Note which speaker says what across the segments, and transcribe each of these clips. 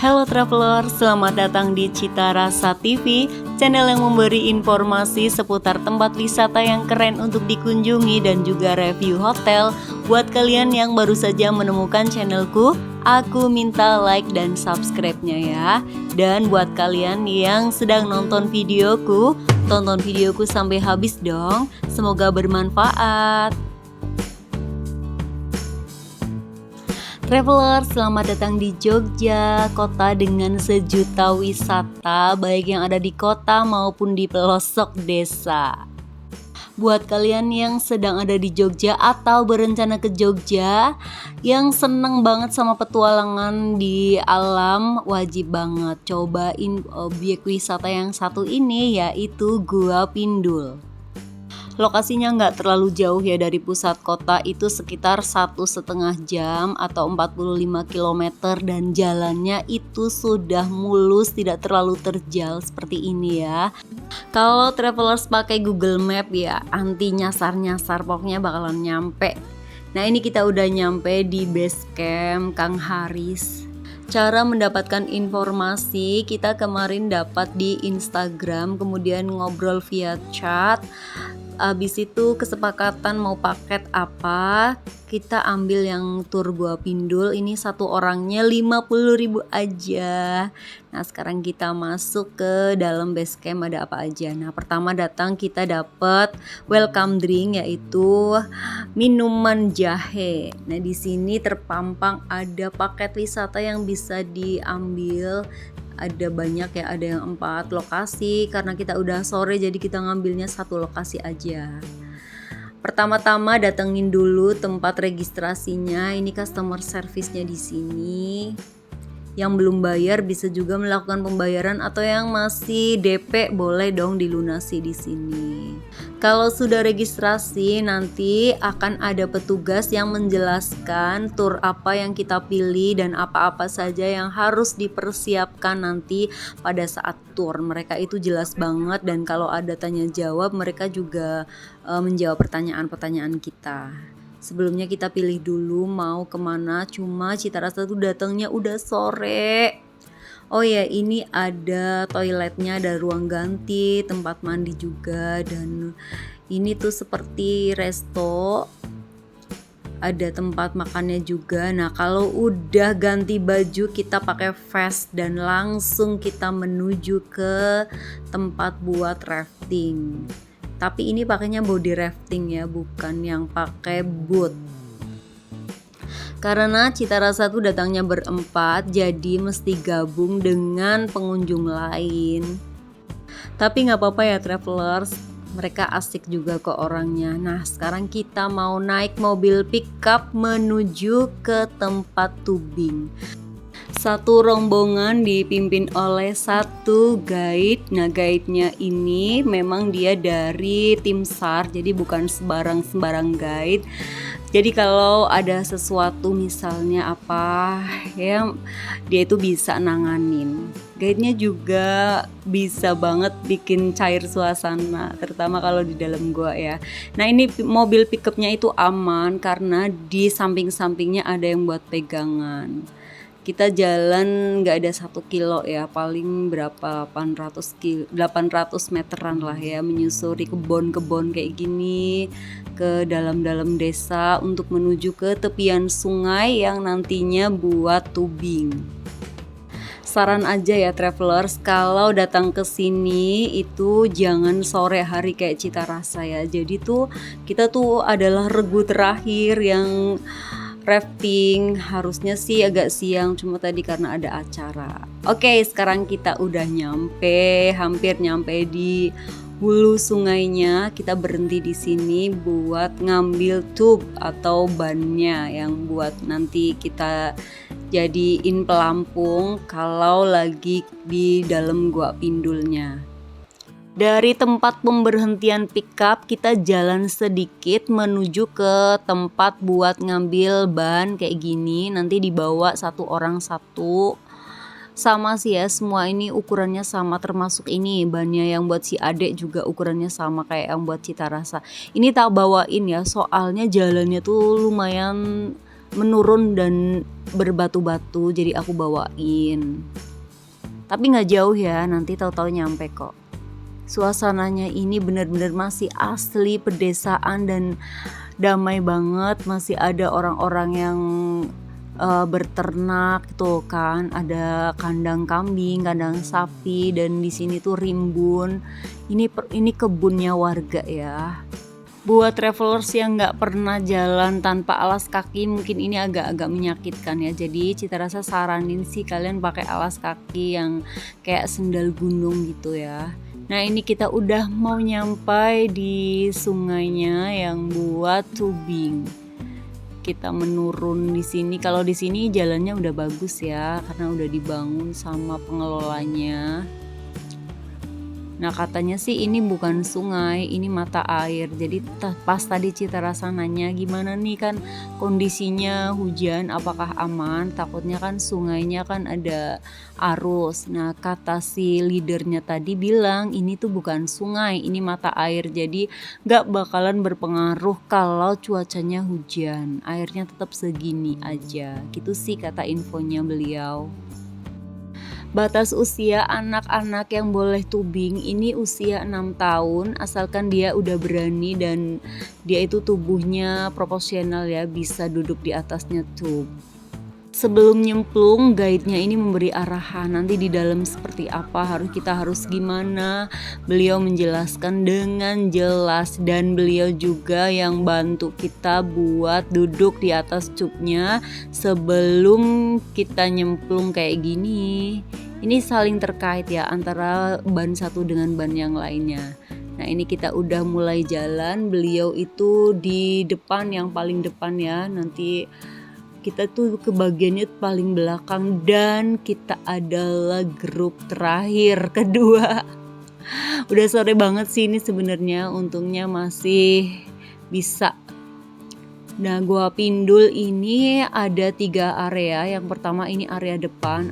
Speaker 1: Halo traveler, selamat datang di Cita Rasa TV, channel yang memberi informasi seputar tempat wisata yang keren untuk dikunjungi dan juga review hotel. Buat kalian yang baru saja menemukan channelku, aku minta like dan subscribe-nya ya. Dan buat kalian yang sedang nonton videoku, tonton videoku sampai habis dong. Semoga bermanfaat. Traveler, selamat datang di Jogja, kota dengan sejuta wisata, baik yang ada di kota maupun di pelosok desa. Buat kalian yang sedang ada di Jogja atau berencana ke Jogja, yang seneng banget sama petualangan di alam, wajib banget cobain objek wisata yang satu ini, yaitu Gua Pindul. Lokasinya nggak terlalu jauh ya dari pusat kota, itu sekitar 1,5 jam atau 45 km, dan jalannya itu sudah mulus, tidak terlalu terjal seperti ini ya. Kalau travelers pakai Google Map ya anti nyasar-nyasar, pokoknya bakalan nyampe. Nah ini kita udah nyampe di base camp Kang Haris. Cara mendapatkan informasi kita kemarin dapat di Instagram, kemudian ngobrol via chat. Abis itu kesepakatan mau paket apa, kita ambil yang tur Gua Pindul. Ini satu orangnya 50.000 aja. Nah sekarang kita masuk ke dalam base camp, ada apa aja. Nah pertama datang kita dapat welcome drink, yaitu minuman jahe. Nah di sini terpampang ada paket wisata yang bisa diambil. Ada banyak ya, ada yang 4 lokasi. Karena kita udah sore jadi kita ngambilnya satu lokasi aja. Pertama-tama datengin dulu tempat registrasinya. Ini customer service-nya di sini. Yang belum bayar bisa juga melakukan pembayaran, atau yang masih DP boleh dong dilunasi di sini. Kalau sudah registrasi nanti akan ada petugas yang menjelaskan tur apa yang kita pilih dan apa-apa saja yang harus dipersiapkan nanti pada saat tur. Mereka itu jelas banget, dan kalau ada tanya jawab mereka juga menjawab pertanyaan-pertanyaan kita. Sebelumnya kita pilih dulu mau kemana, cuma Cita Rasa tuh datangnya udah sore. Oh ya, ini ada toiletnya, ada ruang ganti, tempat mandi juga, dan ini tuh seperti resto. Ada tempat makannya juga. Nah kalau udah ganti baju kita pakai vest dan langsung kita menuju ke tempat buat rafting. Tapi ini pakainya body rafting ya, bukan yang pakai boot. Karena Cita Rasa tuh datangnya berempat, jadi mesti gabung dengan pengunjung lain. Tapi nggak apa-apa ya travelers, mereka asik juga kok orangnya. Nah sekarang kita mau naik mobil pickup menuju ke tempat tubing. Satu rombongan dipimpin oleh satu guide. Nah guide-nya ini memang dia dari tim SAR, jadi bukan sembarang guide. Jadi kalau ada sesuatu misalnya apa ya, dia itu bisa nanganin. Guide-nya juga bisa banget bikin cair suasana, terutama kalau di dalam gua ya. Nah ini mobil pickupnya itu aman karena di samping-sampingnya ada yang buat pegangan. Kita jalan gak ada 1 kilo ya, paling berapa 800 meteran lah ya, menyusuri kebon-kebon kayak gini ke dalam-dalam desa untuk menuju ke tepian sungai yang nantinya buat tubing. Saran aja ya travelers, kalau datang ke sini itu jangan sore hari kayak Cita Rasa ya. Jadi tuh kita tuh adalah regu terakhir yang rafting, harusnya sih agak siang, cuma tadi karena ada acara. Oke, sekarang kita udah nyampe, hampir nyampe di hulu sungainya. Kita berhenti di sini buat ngambil tube atau bannya yang buat nanti kita jadiin pelampung kalau lagi di dalam Gua Pindulnya. Dari tempat pemberhentian pickup kita jalan sedikit menuju ke tempat buat ngambil ban kayak gini. Nanti dibawa satu orang satu. Sama sih ya, semua ini ukurannya sama, termasuk ini bannya yang buat si adek juga ukurannya sama kayak yang buat Cita Rasa. Ini tak bawain ya, soalnya jalannya tuh lumayan menurun dan berbatu-batu, jadi aku bawain. Tapi nggak jauh ya, nanti tahu-tahu nyampe kok. Suasananya ini benar-benar masih asli pedesaan dan damai banget. Masih ada orang-orang yang berternak gitu kan, ada kandang kambing, kandang sapi, dan di sini tuh rimbun. Ini kebunnya warga ya. Buat travelers yang nggak pernah jalan tanpa alas kaki mungkin ini agak-agak menyakitkan ya. Jadi Cita Rasa saranin sih kalian pakai alas kaki yang kayak sendal gunung gitu ya. Nah ini kita udah mau nyampai di sungainya yang buat tubing. Kita menurun di sini. Kalau di sini jalannya udah bagus ya, karena udah dibangun sama pengelolanya. Nah katanya sih ini bukan sungai, ini mata air. Jadi pas tadi Cita Rasa nanya gimana nih kan kondisinya hujan, apakah aman? Takutnya kan sungainya kan ada arus. Nah kata si leadernya tadi bilang ini tuh bukan sungai, ini mata air. Jadi gak bakalan berpengaruh kalau cuacanya hujan. Airnya tetap segini aja. Gitu sih kata infonya beliau. Batas usia anak-anak yang boleh tubing ini usia 6 tahun asalkan dia udah berani dan dia itu tubuhnya proporsional ya, bisa duduk di atasnya tub. Sebelum nyemplung, guide-nya ini memberi arahan nanti di dalam seperti apa, kita harus gimana. Beliau menjelaskan dengan jelas dan beliau juga yang bantu kita buat duduk di atas tubnya sebelum kita nyemplung kayak gini. Ini saling terkait ya antara ban satu dengan ban yang lainnya. Nah ini kita udah mulai jalan, beliau itu di depan, yang paling depan ya. Nanti kita tuh kebagiannya paling belakang dan kita adalah grup terakhir kedua. Udah sore banget sih ini sebenarnya, untungnya masih bisa. Nah Gua Pindul ini ada 3 area. Yang pertama ini area depan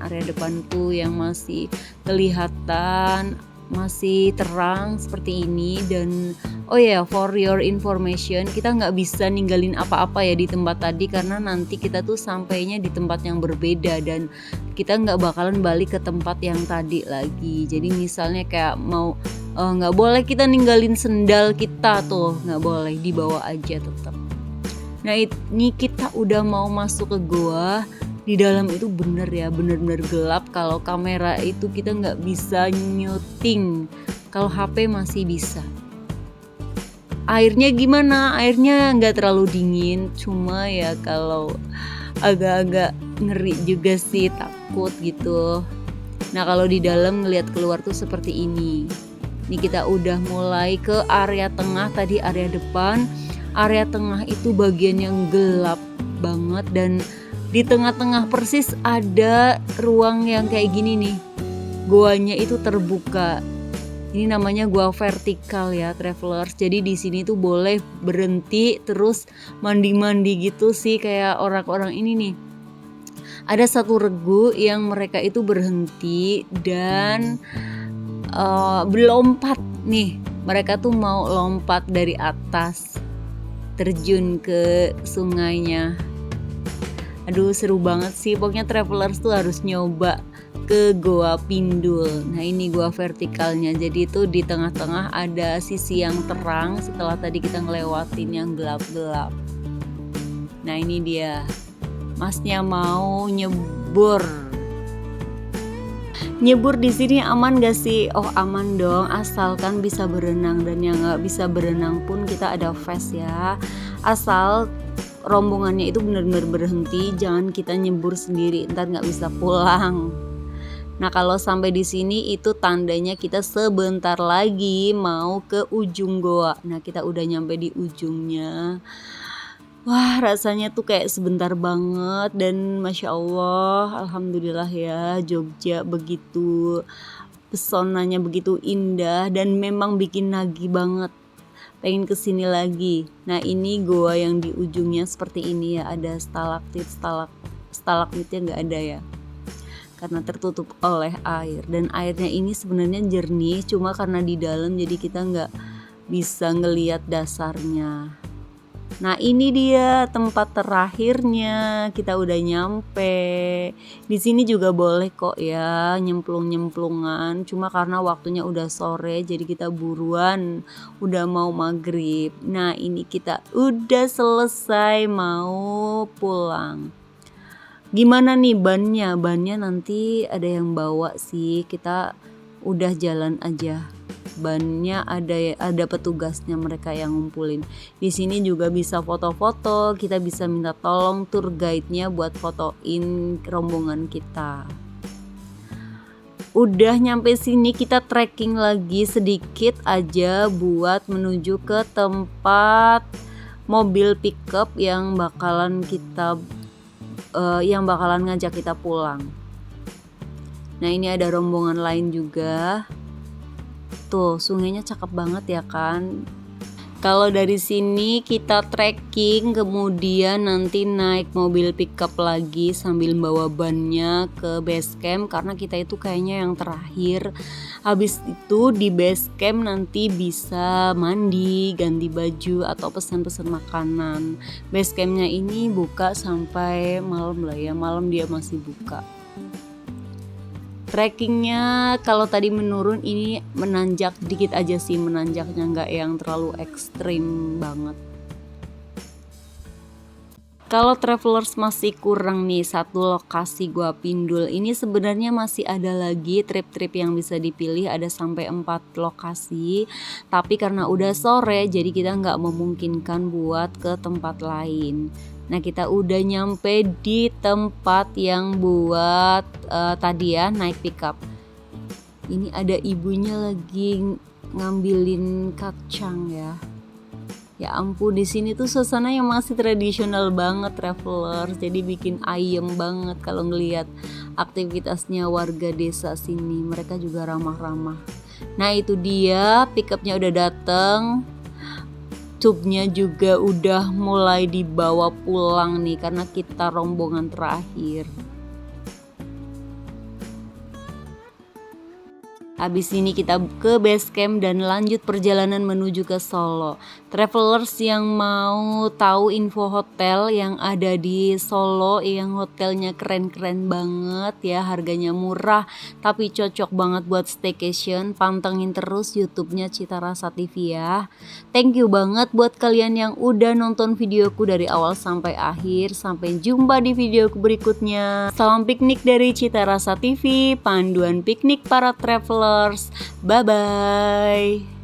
Speaker 1: tuh yang masih kelihatan, masih terang seperti ini. Dan oh ya, for your information, kita nggak bisa ninggalin apa-apa ya di tempat tadi karena nanti kita tuh sampainya di tempat yang berbeda dan kita nggak bakalan balik ke tempat yang tadi lagi. Jadi misalnya kayak mau nggak boleh kita ninggalin sendal kita tuh, nggak boleh, dibawa aja tetap. Nah ini kita udah mau masuk ke goa. Di dalam itu bener-bener gelap. Kalau kamera itu kita nggak bisa nyuting, kalau HP masih bisa. Airnya gimana? Airnya nggak terlalu dingin, cuma ya kalau agak-agak ngeri juga sih, takut gitu. Nah kalau di dalam ngelihat keluar tuh seperti ini. Ini kita udah mulai ke area tengah, tadi area depan. Area tengah itu bagian yang gelap banget dan di tengah-tengah persis ada ruang yang kayak gini nih. Goanya itu terbuka. Ini namanya gua vertikal ya, travelers. Jadi di sini tuh boleh berhenti terus mandi-mandi gitu sih kayak orang-orang ini nih. Ada satu regu yang mereka itu berhenti dan berlompat nih. Mereka tuh mau lompat dari atas, terjun ke sungainya. Aduh seru banget sih, pokoknya travelers tuh harus nyoba ke Goa Pindul. Nah ini gua vertikalnya, jadi itu di tengah-tengah ada sisi yang terang setelah tadi kita ngelewatin yang gelap-gelap. Nah ini dia, masnya mau nyebur. Nyebur di sini aman gak sih? Oh aman dong, asalkan bisa berenang, dan yang nggak bisa berenang pun kita ada vest ya. Asal rombongannya itu benar-benar berhenti, jangan kita nyebur sendiri, ntar nggak bisa pulang. Nah kalau sampai di sini itu tandanya kita sebentar lagi mau ke ujung goa. Nah kita udah nyampe di ujungnya. Wah rasanya tuh kayak sebentar banget dan Masya Allah, Alhamdulillah ya, Jogja begitu pesonanya, begitu indah dan memang bikin nagih banget, pengen kesini lagi. Nah ini goa yang di ujungnya seperti ini ya, ada stalaktit, stalagmitnya gak ada ya, karena tertutup oleh air. Dan airnya ini sebenarnya jernih, cuma karena di dalam jadi kita gak bisa ngelihat dasarnya. Nah ini dia tempat terakhirnya, kita udah nyampe. Di sini juga boleh kok ya nyemplung-nyemplungan, cuma karena waktunya udah sore jadi kita buruan, udah mau maghrib. Nah ini kita udah selesai mau pulang. Gimana nih bannya? Bannya nanti ada yang bawa sih, kita udah jalan aja. Bannya ada petugasnya, mereka yang ngumpulin. Di sini juga bisa foto-foto, kita bisa minta tolong tour guide-nya buat fotoin rombongan kita. Udah nyampe sini kita trekking lagi sedikit aja buat menuju ke tempat mobil pickup yang bakalan ngajak kita pulang. Nah ini ada rombongan lain juga. Tuh sungainya cakep banget ya kan. Kalau dari sini kita trekking, kemudian nanti naik mobil pickup lagi sambil bawa bannya ke base camp, karena kita itu kayaknya yang terakhir. Habis itu di base camp nanti bisa mandi, ganti baju atau pesan-pesan makanan. Base campnya ini buka sampai malam lah ya, malam dia masih buka. Trekkingnya kalau tadi menurun, ini menanjak dikit aja sih, menanjaknya nggak yang terlalu ekstrim banget. Kalau travelers masih kurang nih satu lokasi Gua Pindul, ini sebenarnya masih ada lagi trip-trip yang bisa dipilih, ada sampai 4 lokasi. Tapi karena udah sore jadi kita nggak memungkinkan buat ke tempat lain. Nah kita udah nyampe di tempat yang buat tadi ya naik pickup. Ini ada ibunya lagi ngambilin kacang ya. Ya ampun, di sini tuh suasana yang masih tradisional banget travelers, jadi bikin ayem banget kalau ngelihat aktivitasnya warga desa sini. Mereka juga ramah-ramah. Nah itu dia pickupnya udah dateng, tubnya juga udah mulai dibawa pulang nih karena kita rombongan terakhir. Habis ini kita ke base camp dan lanjut perjalanan menuju ke Solo. Travelers yang mau tahu info hotel yang ada di Solo, yang hotelnya keren-keren banget ya, harganya murah tapi cocok banget buat staycation, pantengin terus YouTube-nya Cita Rasa TV ya. Thank you banget buat kalian yang udah nonton videoku dari awal sampai akhir. Sampai jumpa di videoku berikutnya. Salam piknik dari Cita Rasa TV, panduan piknik para travelers. Bye-bye.